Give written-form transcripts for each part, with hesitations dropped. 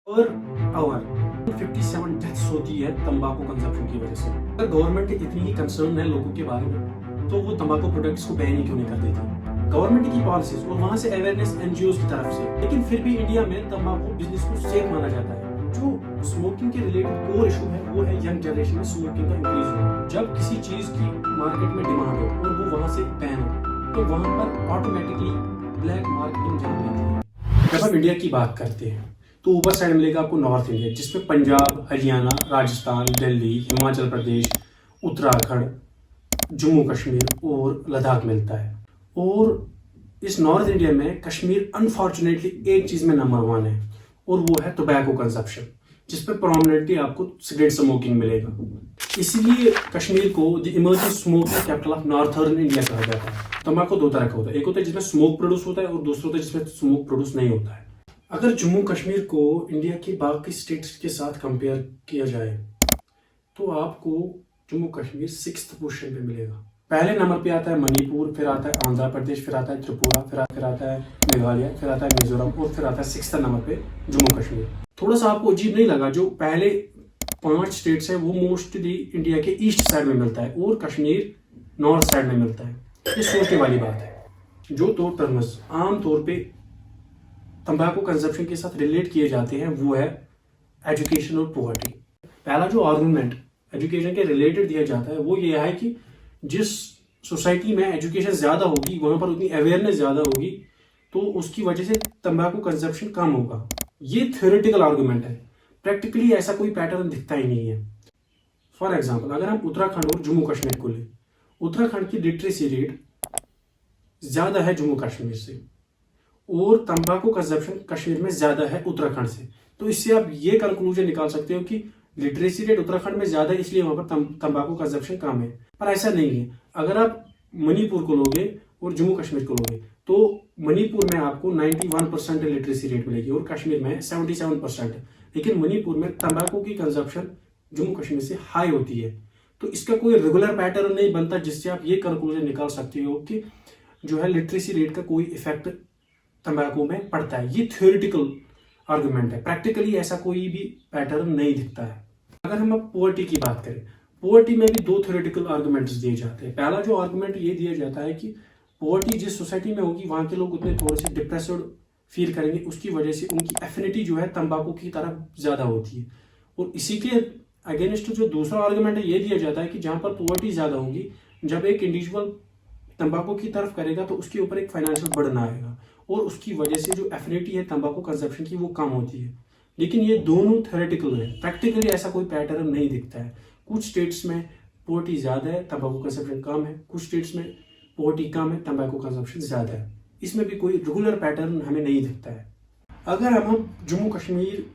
Per hour 57 deaths होती है तंबाकू कंजप्शन की वजह से। अगर गवर्नमेंट इतनी ही कंसर्न है लोगों के बारे में तो वो तंबाकू प्रोडक्ट्स को बैन ही क्यों नहीं कर देती गवर्नमेंट की पॉलिसीज और वहां से अवेयरनेस एनजीओज की तरफ से। लेकिन फिर भी इंडिया में तंबाकू बिजनेस को सेफ माना जाता है। जो स्मोकिंग के रिलेटेड कोर इशू है वो है यंग जनरेशन में स्मोकिंग का इंक्रीज होना। जब किसी चीज की मार्केट में डिमांड हो और वो वहां से बैन हो तो वहां पर ऑटोमेटिकली ब्लैक मार्केटिंग जन्म लेती है। जब हम इंडिया की बात करते हैं तो ऊपर साइड मिलेगा आपको नॉर्थ इंडिया, जिसमें पंजाब, हरियाणा, राजस्थान, दिल्ली, हिमाचल प्रदेश, उत्तराखंड, जम्मू कश्मीर और लद्दाख मिलता है। और इस नॉर्थ इंडिया में कश्मीर अनफॉर्चुनेटली एक चीज में नंबर 1 है और वो है टोबैको कंजप्शन, जिसपे प्रोमिनेंटली आपको सिगरेट स्मोकिंग मिलेगा। इसीलिए कश्मीर को the emerging smoking capital of northern India कहा जाता है। तंबाकू दो तरह का होता है, एक होता है जिसमें स्मोक प्रोड्यूस होता है और दूसरा होता है जिसमें स्मोक प्रोड्यूस नहीं होता है। अगर जम्मू कश्मीर को इंडिया के बाकी स्टेट्स के साथ कंपेयर किया जाए तो आपको जम्मू कश्मीर 6th पोजीशन पे मिलेगा। पहले नंबर पे आता है मणिपुर, फिर आता है आंध्र प्रदेश, फिर आता है त्रिपुरा, फिर आता है मेघालय, फिर आता है मिजोरम और फिर आता है 6th नंबर पे जम्मू कश्मीर। थोड़ा सा आपको अजीब नहीं लगा? जो पहले 5 स्टेट्स है वो मोस्टली इंडिया के ईस्ट साइड में मिलता है और कश्मीर नॉर्थ साइड में मिलता है। ये सोचने वाली बात है। जो दो टर्म्स आमतौर पे तंबाकू कंजप्शन के साथ रिलेट किए जाते हैं वो है एजुकेशन और पॉवर्टी। पहला जो आर्गुमेंट एजुकेशन के रिलेटेड दिया जाता है वो ये है कि जिस सोसाइटी में एजुकेशन ज्यादा होगी वहां पर उतनी अवेयरनेस ज्यादा होगी तो उसकी वजह से तंबाकू कंजप्शन कम होगा। ये थ्योरेटिकल आर्गुमेंट है, प्रैक्टिकली ऐसा कोई पैटर्न दिखता ही नहीं है। फॉर एग्जाम्पल अगर हम उत्तराखंड और जम्मू कश्मीर को लें, उत्तराखंड की लिटरेसी रेट ज्यादा है जम्मू कश्मीर से और तंबाकू कंजप्शन कश्मीर में ज्यादा है उत्तराखंड से। तो इससे आप ये कंक्लूजन निकाल सकते हो कि लिटरेसी रेट उत्तराखंड में ज्यादा है इसलिए वहां पर तंबाकू कंजप्शन कम है, पर ऐसा नहीं है। अगर आप मणिपुर को लोगे और जम्मू कश्मीर को लोगे तो मणिपुर में आपको 91% लिटरेसी रेट मिलेगी और कश्मीर में 77%। लेकिन मणिपुर में तंबाकू की कंजप्शन जम्मू कश्मीर से हाई होती है। तो इसका कोई रेगुलर पैटर्न नहीं बनता जिससे आप ये कंक्लूजन निकाल सकते हो कि जो है लिटरेसी रेट का कोई इफेक्ट तंबाकू में पड़ता है। ये थ्योरेटिकल आर्गुमेंट है, प्रैक्टिकली ऐसा कोई भी पैटर्न नहीं दिखता है। अगर हम अब पॉवर्टी की बात करें, पॉवर्टी में भी 2 थ्योरेटिकल आर्गुमेंट्स दिए जाते हैं। पहला जो आर्गुमेंट ये दिया जाता है कि पॉवर्टी जिस सोसाइटी में होगी वहां के लोग उतने थोड़े से डिप्रेस्ड फील करेंगे, उसकी वजह से उनकी एफिनिटी जो है तंबाकू की तरफ ज्यादा होती है। और इसी के अगेंस्ट जो दूसरा आर्गुमेंट है ये दिया जाता है कि जहां पर पॉवर्टी ज्यादा होगी, जब एक इंडिविजुअल तंबाकू की तरफ करेगा तो उसके ऊपर एक फाइनेंशियल बर्डन आएगा और उसकी वजह से जो एफिनिटी है तंबाकू कंजप्शन की वो कम होती है। लेकिन ये दोनों थ्योरेटिकल है, प्रैक्टिकली ऐसा कोई पैटर्न नहीं दिखता है। कुछ स्टेट्स में पॉवर्टी ज्यादा है, तंबाकू कंजप्शन कम है, कुछ स्टेट्स में पॉवर्टी कम है, तंबाकू कंजप्शन ज्यादा है। इसमें भी कोई रेगुलर पैटर्न हमें नहीं दिखता है। अगर हम जम्मू कश्मीर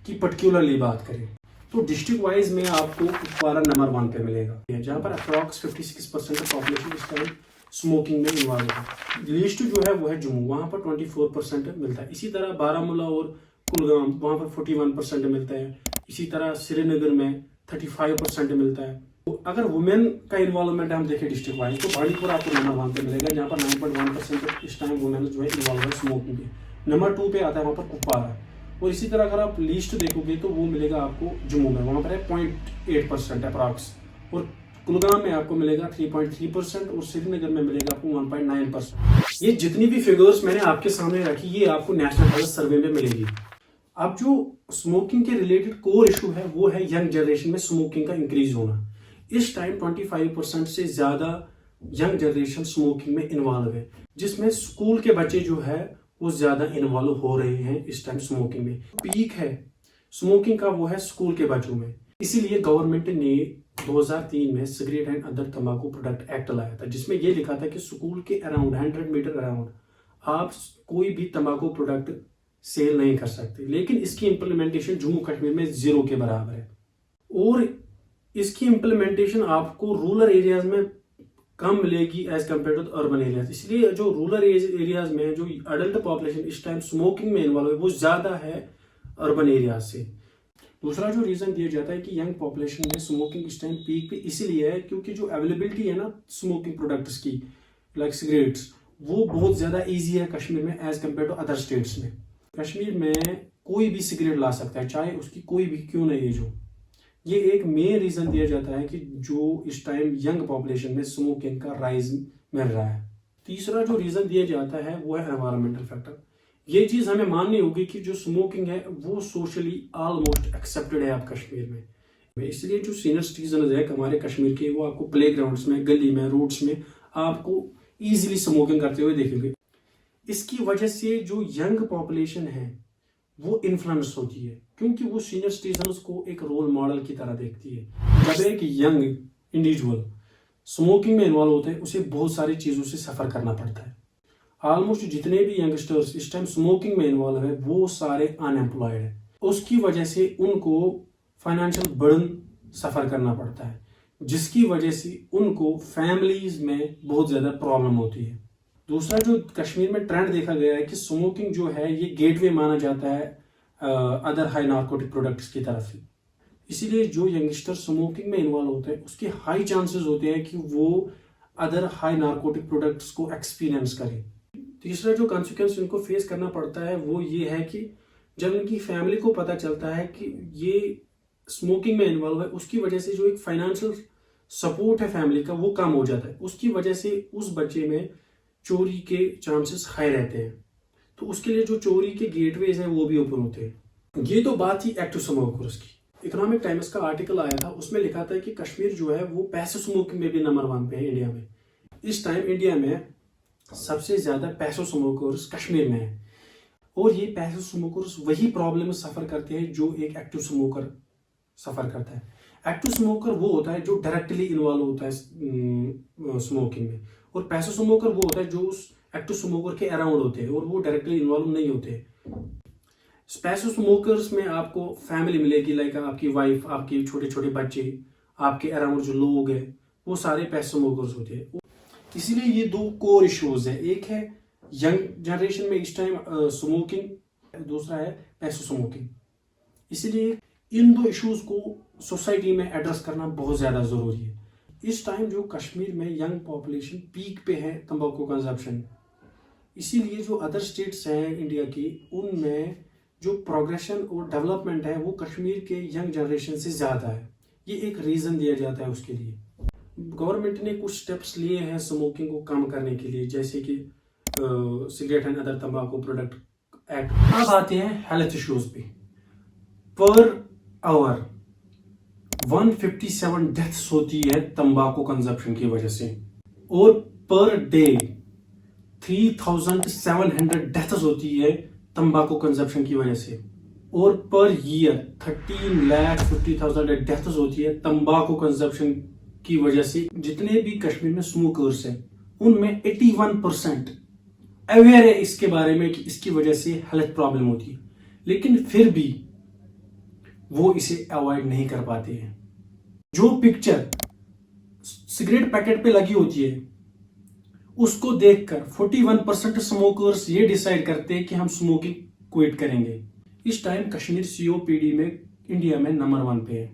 की पर्टिकुलरली बात करें तो डिस्ट्रिक्ट वाइज में आपको कुपवारा नंबर 1 पे मिलेगा, जहां पर अप्रॉक्स 56% ऑफ पॉपुलेशन इस टाइम स्मोकिंग में इन्वॉल्व है। लीस्ट जो है वो है जम्मू, वहां पर 24% मिलता है। इसी तरह बारामूला और कुलगाम वहां पर 41% मिलता है। इसी तरह श्रीनगर में 35% मिलता है। तो अगर वुमेन का इन्वॉल्वमेंट हम देखें डिस्ट्रिक्ट वाइज तो बाड़ीपुर आपको नंबर 1 पे मिलेगा, जहाँ पर 9.1% इस टाइम वुमेन जो है इन्वॉल्व है स्मोकिंग में। नंबर 2 पे आता है वहाँ पर कुपवारा। और इसी तरह अगर आप लिस्ट देखोगे तो वो मिलेगा आपको जम्मू में, वहां पर है 0.8% अप्रॉक्स। और कुलगाम में आपको मिलेगा 3.3% और श्रीनगर में मिलेगा आपको 1.9%। ये जितनी भी फिगर्स मैंने आपके सामने रखी ये आपको नेशनल हेल्थ सर्वे में मिलेगी। अब जो स्मोकिंग के रिलेटेड कोर इशू है वो है यंग जनरेशन में स्मोकिंग का इंक्रीज होना। इस टाइम 25% से ज्यादा यंग जनरेशन स्मोकिंग में इन्वॉल्व है, जिसमें स्कूल के बच्चे जो है वो ज्यादा इन्वॉल्व हो रहे हैं इस टाइम स्मोकिंग में। पीक है स्मोकिंग का वो है स्कूल के बच्चों में। इसीलिए गवर्नमेंट ने 2003 में सिगरेट एंड अदर तंबाकू प्रोडक्ट एक्ट लाया था, जिसमें यह लिखा था कि स्कूल के अराउंड 100 मीटर अराउंड आप कोई भी तंबाकू प्रोडक्ट सेल नहीं कर सकते। लेकिन इसकी इंप्लीमेंटेशन जम्मू कश्मीर में 0 के बराबर है और इसकी इंप्लीमेंटेशन आपको रूरल एरियाज में कम मिलेगी as compare to urban areas. इसलिए जो रूरल एरियाज में जो अडल्ट पॉपुलेशन इस टाइम स्मोकिंग में इन्वॉल्व है वो ज्यादा है अर्बन एरियाज से। दूसरा जो रीजन दिया जाता है कि यंग पॉपुलेशन में स्मोकिंग इस टाइम पीक पे इसीलिए है क्योंकि जो अवेलेबिलिटी है ना स्मोकिंग प्रोडक्ट्स की लाइक सिगरेट्स वो बहुत ज्यादा इजी है कश्मीर में as compare to other states में। कश्मीर में कोई भी सिगरेट ला सकता है, चाहे उसकी कोई भी क्यों ना एज हो। ये एक मेन रीजन दिया जाता है कि जो इस टाइम यंग पॉपुलेशन में स्मोकिंग का राइज मिल रहा है। तीसरा जो रीजन दिया जाता है वो है एनवायरमेंटल फैक्टर। ये चीज हमें माननी होगी कि जो स्मोकिंग है वो सोशली ऑलमोस्ट एक्सेप्टेड है आप कश्मीर में। इसलिए जो सीनियर सिटीजन है हमारे कश्मीर के, वो आपको प्ले ग्राउंड्स में, गली में, रोड्स में आपको इजीली स्मोकिंग करते हुए देखेंगे। इसकी वजह से जो यंग पॉपुलेशन है वो इन्फ्लुएंस होती है, क्योंकि वो सीनियर सिटीजन्स को एक रोल मॉडल की तरह देखती है। जब एक यंग इंडिविजुअल स्मोकिंग में इन्वॉल्व होता है, उसे बहुत सारी चीज़ों से सफ़र करना पड़ता है। ऑलमोस्ट जितने भी यंगस्टर्स इस टाइम स्मोकिंग में इन्वॉल्व है वो सारे अनएम्प्लॉयड है। उसकी वजह से उनको फाइनेंशियल बर्डन सफ़र करना पड़ता है, जिसकी वजह से उनको फैमिलीज में बहुत ज़्यादा प्रॉब्लम होती है। दूसरा जो कश्मीर में ट्रेंड देखा गया है कि स्मोकिंग जो है ये गेटवे माना जाता है अदर हाई नार्कोटिक प्रोडक्ट्स की तरफ से। इसीलिए जो यंगस्टर स्मोकिंग में इन्वॉल्व होते हैं उसके हाई चांसेस होते हैं कि वो अदर हाई नार्कोटिक प्रोडक्ट्स को एक्सपीरियंस करें। तीसरा जो कॉन्सिक्वेंस इनको फेस करना पड़ता है वो ये है कि जब इनकी फैमिली को पता चलता है कि ये स्मोकिंग में इन्वॉल्व है, उसकी वजह से जो एक फाइनेंशियल सपोर्ट है फैमिली का वो कम हो जाता है। उसकी वजह से उस बच्चे में चोरी के चांसेस हाई रहते हैं, तो उसके लिए जो चोरी के गेटवेज हैं वो भी ओपन होते हैं। ये तो बात ही एक्टिव स्मोकर्स की। इकोनॉमिक टाइम्स का आर्टिकल आया था, उसमें लिखा था कि कश्मीर जो है वो पैसिव स्मोकिंग में भी नंबर 1 पे है इंडिया में। इस टाइम इंडिया में सबसे ज्यादा पैसिव स्मोकर्स कश्मीर में है, और ये पैसिव स्मोकर्स वही प्रॉब्लम सफर करते हैं जो एक एक्टिव स्मोकर सफर करता है। एक्टिव स्मोकर वो होता है जो डायरेक्टली इन्वॉल्व होता है स्मोकिंग में, और पैसिव स्मोकर वो होता है जो उस एक्टिव स्मोकर के अराउंड होते हैं और वो डायरेक्टली इन्वॉल्व नहीं होते। पैसिव स्मोकर्स में आपको फैमिली मिलेगी, लाइक आपकी वाइफ, आपके छोटे छोटे बच्चे, आपके अराउंड जो लोग हैं वो सारे पैसिव स्मोकर्स होते हैं। इसीलिए ये 2 कोर इश्यूज है, एक है यंग जनरेशन में इस टाइम स्मोकिंग, दूसरा है पैसिव स्मोकिंग। इसीलिए इन 2 इश्यूज को सोसाइटी में एड्रेस करना बहुत ज्यादा जरूरी है। इस टाइम जो कश्मीर में यंग पॉपुलेशन पीक पे है तंबाकू कंजप्शन, इसीलिए जो अदर स्टेट्स हैं इंडिया की उनमें जो प्रोग्रेशन और डेवलपमेंट है वो कश्मीर के यंग जनरेशन से ज़्यादा है। ये एक रीज़न दिया जाता है उसके लिए। गवर्नमेंट ने कुछ स्टेप्स लिए हैं स्मोकिंग को कम करने के लिए, जैसे कि सिगरेट एंड अदर तंबाकू प्रोडक्ट एक्ट। अब आते हैं हेल्थ इश्यूज पे। पर आवर 157 डेथ्स होती है तंबाकू कंजप्शन की वजह से, और पर डे 3700 डेथ्स होती है तंबाकू कंजप्शन की वजह से, और पर ईयर 13,50,000 डेथ्स होती है तंबाकू कंजप्शन की वजह से। जितने भी कश्मीर में स्मोकर्स हैं उनमें 81% अवेयर है इसके बारे में कि इसकी वजह से हेल्थ प्रॉब्लम होती है, लेकिन फिर भी वो इसे अवॉइड नहीं कर पाते हैं। जो पिक्चर सिगरेट पैकेट पे लगी होती है उसको देखकर 41% स्मोकर्स ये डिसाइड करते हैं कि हम स्मोकिंग क्विट करेंगे। इस टाइम कश्मीर सीओपीडी में इंडिया में नंबर 1 पे है,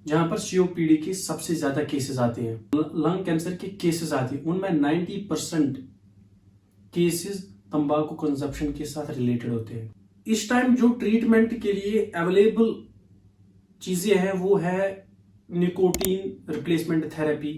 जहां पर सीओपीडी के सबसे ज्यादा केसेस आते हैं। लंग कैंसर के केसेस आते हैं, उनमें 90% केसेस तंबाकू कंजप्शन के साथ रिलेटेड होते हैं। इस टाइम जो ट्रीटमेंट के लिए अवेलेबल चीजें हैं वो है nicotine replacement therapy,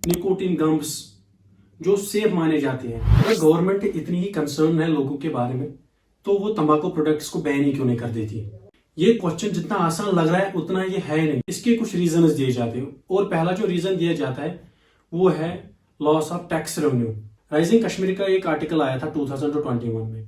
nicotine gums, जो सेफ माने जाते हैं। अगर गवर्नमेंट इतनी ही कंसर्न है लोगों के बारे में तो वो तंबाकू प्रोडक्ट्स को बैन ही क्यों नहीं कर देती? ये क्वेश्चन जितना आसान लग रहा है उतना ये है नहीं। इसके कुछ रीजंस दिए जाते हैं, और पहला जो रीजन दिया जाता है वो है loss of tax revenue. Rising Kashmir का एक आर्टिकल आया था 2021 में,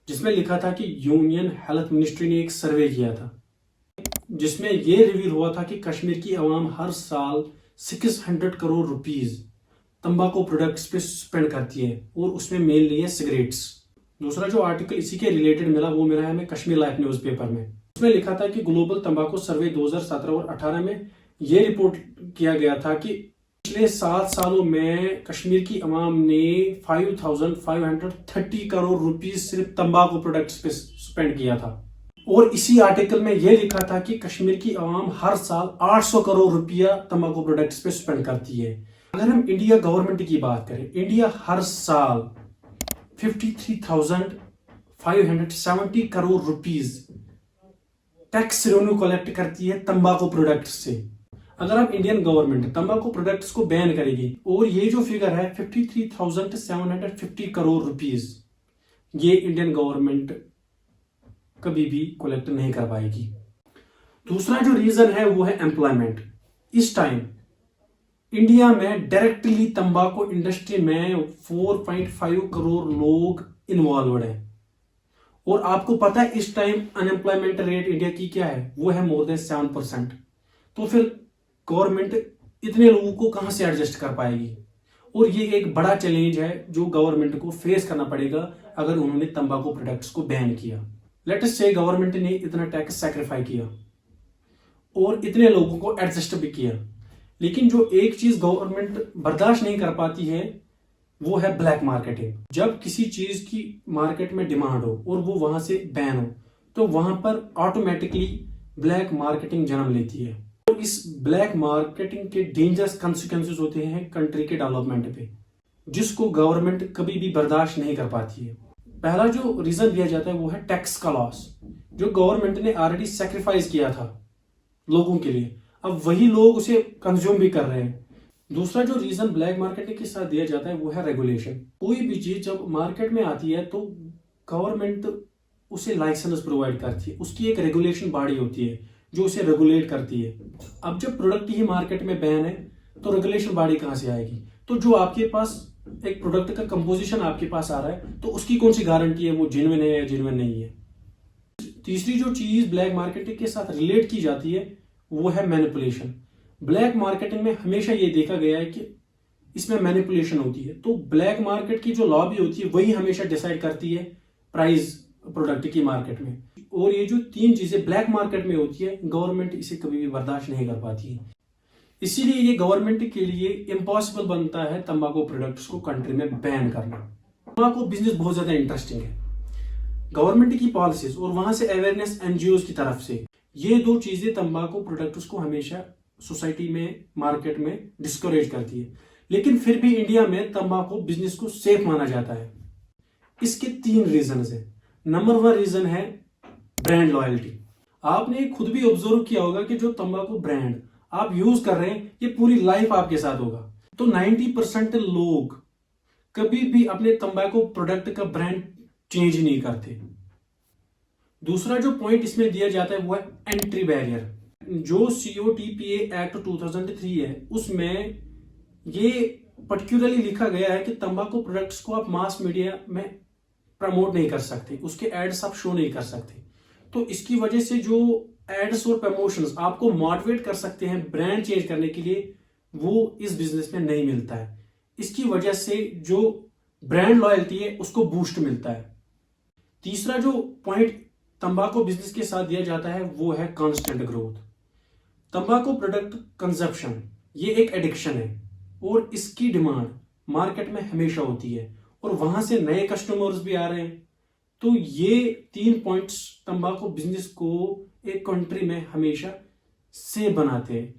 जिसमें लिखा था कि यूनियन हेल्थ मिनिस्ट्री ने एक सर्वे किया था जिसमें ये रिवील हुआ था कि कश्मीर की आवाम हर साल 600 करोड़ रुपीस तंबाकू प्रोडक्ट्स पे स्पेंड करती है, और उसमें मेनली है सिगरेट्स। दूसरा जो आर्टिकल इसी के रिलेटेड मिला वो मिला है हमें कश्मीर लाइफ न्यूज़पेपर में। उसमें लिखा था कि ग्लोबल तंबाकू सर्वे 2017 और 18 में ये रिपोर्ट किया गया था कि पिछले 7 सालों में कश्मीर की आवाम ने 5,530 करोड़ रुपीस सिर्फ तंबाकू प्रोडक्ट्स पे स्पेंड किया था। और इसी आर्टिकल में यह लिखा था कि कश्मीर की आवाम हर साल 800 करोड़ रुपया तंबाकू प्रोडक्ट्स पे स्पेंड करती है। अगर हम इंडिया गवर्नमेंट की बात करें, इंडिया हर साल 570 crore rupees tax revenue collect करती है तंबाकू प्रोडक्ट्स से। अगर हम इंडियन गवर्नमेंट तंबाकू प्रोडक्ट्स को बैन करेगी और ये जो फिगर है 53,750 करोड़ रुपीस, ये इंडियन गवर्नमेंट कभी भी कलेक्ट नहीं कर पाएगी। दूसरा जो रीजन है वो है एम्प्लॉयमेंट। इस टाइम इंडिया में डायरेक्टली तंबाकू इंडस्ट्री में 4.5 करोड़ लोग इन्वॉल्व हैं और आपको पता है इस टाइम अनएम्प्लॉयमेंट रेट इंडिया की क्या है, वो है मोर देन 7%। तो फिर गवर्नमेंट इतने लोगों को कहां से एडजस्ट कर पाएगी? और ये एक बड़ा चैलेंज है जो गवर्नमेंट को फेस करना पड़ेगा अगर उन्होंने तंबाकू प्रोडक्ट्स को बैन किया। लेट अस से गवर्नमेंट ने इतना टैक्स सैक्रिफाई किया और इतने लोगों को एडजस्ट भी किया, लेकिन जो एक चीज गवर्नमेंट बर्दाश्त नहीं कर पाती है वो है ब्लैक मार्केटिंग। जब किसी चीज की मार्केट में डिमांड हो और वो वहां से बैन हो तो वहां पर ऑटोमेटिकली ब्लैक मार्केटिंग जन्म लेती है और इस ब्लैक मार्केटिंग के डेंजरस कॉन्सिक्वेंसेस होते हैं कंट्री के डेवलपमेंट पे, जिसको गवर्नमेंट कभी भी बर्दाश्त नहीं कर पाती है। पहला जो रीजन दिया जाता है वो है टैक्स का लॉस, जो गवर्नमेंट ने ऑलरेडी सैक्रिफाइस किया था लोगों के लिए, अब वही लोग उसे कंज्यूम भी कर रहे हैं। दूसरा जो रीजन ब्लैक मार्केटिंग के साथ दिया जाता है वो है रेगुलेशन। कोई भी चीज जब मार्केट में आती है तो गवर्नमेंट उसे लाइसेंस प्रोवाइड करती है, उसकी एक रेगुलेशन बॉडी होती है जो उसे रेगुलेट करती है। अब जब प्रोडक्ट ही मार्केट में बैन है तो रेगुलेशन बॉडी कहां से आएगी? तो जो आपके पास एक प्रोडक्ट का कंपोजिशन आपके पास आ रहा है तो उसकी कौन सी गारंटी है वो जेन्युइन है या जेन्युइन नहीं है? तीसरी जो चीज ब्लैक मार्केटिंग के साथ रिलेट की जाती है वो है मैनिपुलेशन। ब्लैक मार्केटिंग में हमेशा ये देखा गया है कि इसमें मैनिपुलेशन होती है, तो ब्लैक मार्केट की जो लॉबी होती है वही हमेशा डिसाइड करती है प्राइस प्रोडक्ट की मार्केट में। और ये जो तीन चीजें ब्लैक मार्केट में होती है गवर्नमेंट इसे कभी भी बर्दाश्त नहीं कर पाती है, इसीलिए ये गवर्नमेंट के लिए इम्पॉसिबल बनता है तंबाकू प्रोडक्ट्स को कंट्री में बैन करना। तंबाकू बिजनेस बहुत ज्यादा इंटरेस्टिंग है। गवर्नमेंट की पॉलिसीज और वहां से अवेयरनेस एनजीओ की तरफ से, ये दो चीजें तंबाकू प्रोडक्ट्स को हमेशा सोसाइटी में मार्केट में डिस्करेज करती है, लेकिन फिर भी इंडिया में तंबाकू बिजनेस को सेफ माना जाता है। इसके तीन रीजन है। नंबर 1 रीजन है ब्रांड लॉयल्टी। आपने खुद भी ऑब्जर्व किया होगा कि जो तंबाकू ब्रांड आप यूज कर रहे हैं ये पूरी लाइफ आपके साथ होगा। तो 90% लोग कभी भी अपने तंबाकू प्रोडक्ट का ब्रांड चेंज नहीं करते। दूसरा जो पॉइंट इसमें दिया जाता है वो है एंट्री बैरियर। जो COTPA एक्ट 2003 है उसमें ये पर्टिकुलरली लिखा गया है कि तंबाकू प्रोडक्ट्स को आप मास मीडिया में प्रमोट नहीं कर सकते, उसके एड्स आप शो नहीं कर सकते। तो इसकी वजह से जो एड्स और प्रमोशंस आपको मोटिवेट कर सकते हैं ब्रांड चेंज करने के लिए, वो इस बिजनेस में नहीं मिलता है। इसकी वजह से जो ब्रांड लॉयल्टी है उसको बूस्ट मिलता है। तीसरा जो पॉइंट तंबाकू बिजनेस के साथ दिया जाता है वो है कांस्टेंट ग्रोथ। तंबाकू प्रोडक्ट कंजप्शन ये एक एडिक्शन है और इसकी डिमांड मार्केट में हमेशा होती है और वहां से नए कस्टमर्स भी आ रहे हैं। तो ये 3 पॉइंट्स तंबाकू बिजनेस को एक कंट्री में हमेशा से बनाते हैं।